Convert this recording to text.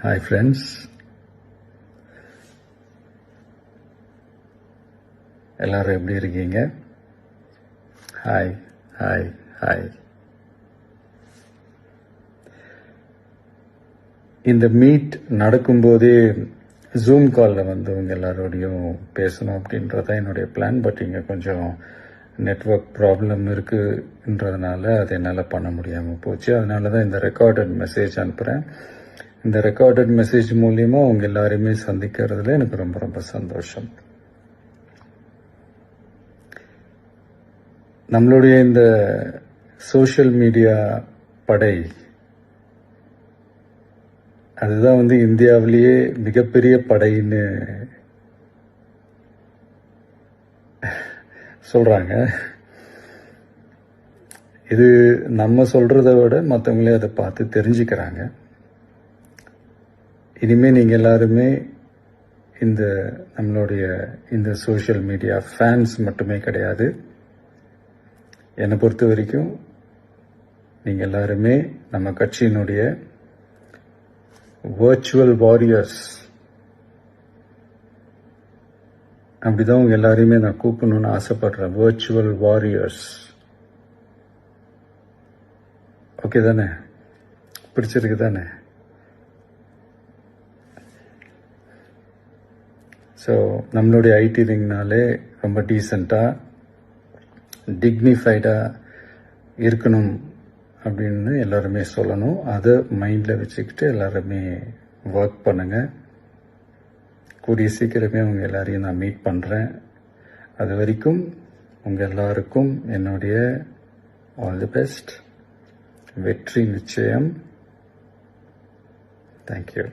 Hi friends, எல்லாரும் எப்படி இருக்கீங்க? Hi hi hi. இந்த மீட் நடக்கும்போதே ஜூம் காலில் வந்து உங்கள் எல்லாரோடையும் பேசணும் அப்படின்றதான் என்னுடைய பிளான். பட் இங்கே கொஞ்சம் நெட்வொர்க் ப்ராப்ளம் இருக்குன்றதுனால அது என்னால் பண்ண முடியாமல் போச்சு. அதனால தான் இந்த ரெக்கார்டட் மெசேஜ் அனுப்புகிறேன். இந்த ரெக்கார்டட் மெசேஜ் மூலியமா உங்க எல்லாரையுமே சந்திக்கிறதுல எனக்கு ரொம்ப ரொம்ப சந்தோஷம். நம்மளுடைய இந்த சோஷியல் மீடியா படை அதுதான் வந்து இந்தியாவிலேயே மிகப்பெரிய படைன்னு சொல்றாங்க. இது நம்ம சொல்றதை விட மற்றவங்களே அதை பார்த்து தெரிஞ்சுக்கிறாங்க. இனிமேல் நீங்கள் எல்லாருமே இந்த நம்மளுடைய இந்த சோஷியல் மீடியா ஃபேன்ஸ் மட்டுமே கிடையாது. என்னை பொறுத்த வரைக்கும் நீங்கள் எல்லாருமே நம்ம கட்சியினுடைய வர்ச்சுவல் வாரியர்ஸ். அப்படிதான் உங்க எல்லாரையுமே நான் கூப்பிடணும்னு ஆசைப்படுறேன். Virtual warriors. ஓகே தானே? பிடிச்சிருக்கு தானே? ஸோ நம்மளுடைய ஐடி ரிங்னாலே ரொம்ப டீசெண்டாக டிக்னிஃபைடாக இருக்கணும் அப்படின்னு எல்லாருமே சொல்லணும். அதை மைண்டில் வச்சுக்கிட்டு எல்லாருமே ஒர்க் பண்ணுங்கள். கூடிய சீக்கிரமே உங்கள் எல்லாரையும் நான் மீட் பண்ணுறேன். அது வரைக்கும் உங்கள் எல்லாருக்கும் என்னுடைய ஆல் தி பெஸ்ட். வெற்றி நிச்சயம். தேங்க்யூ.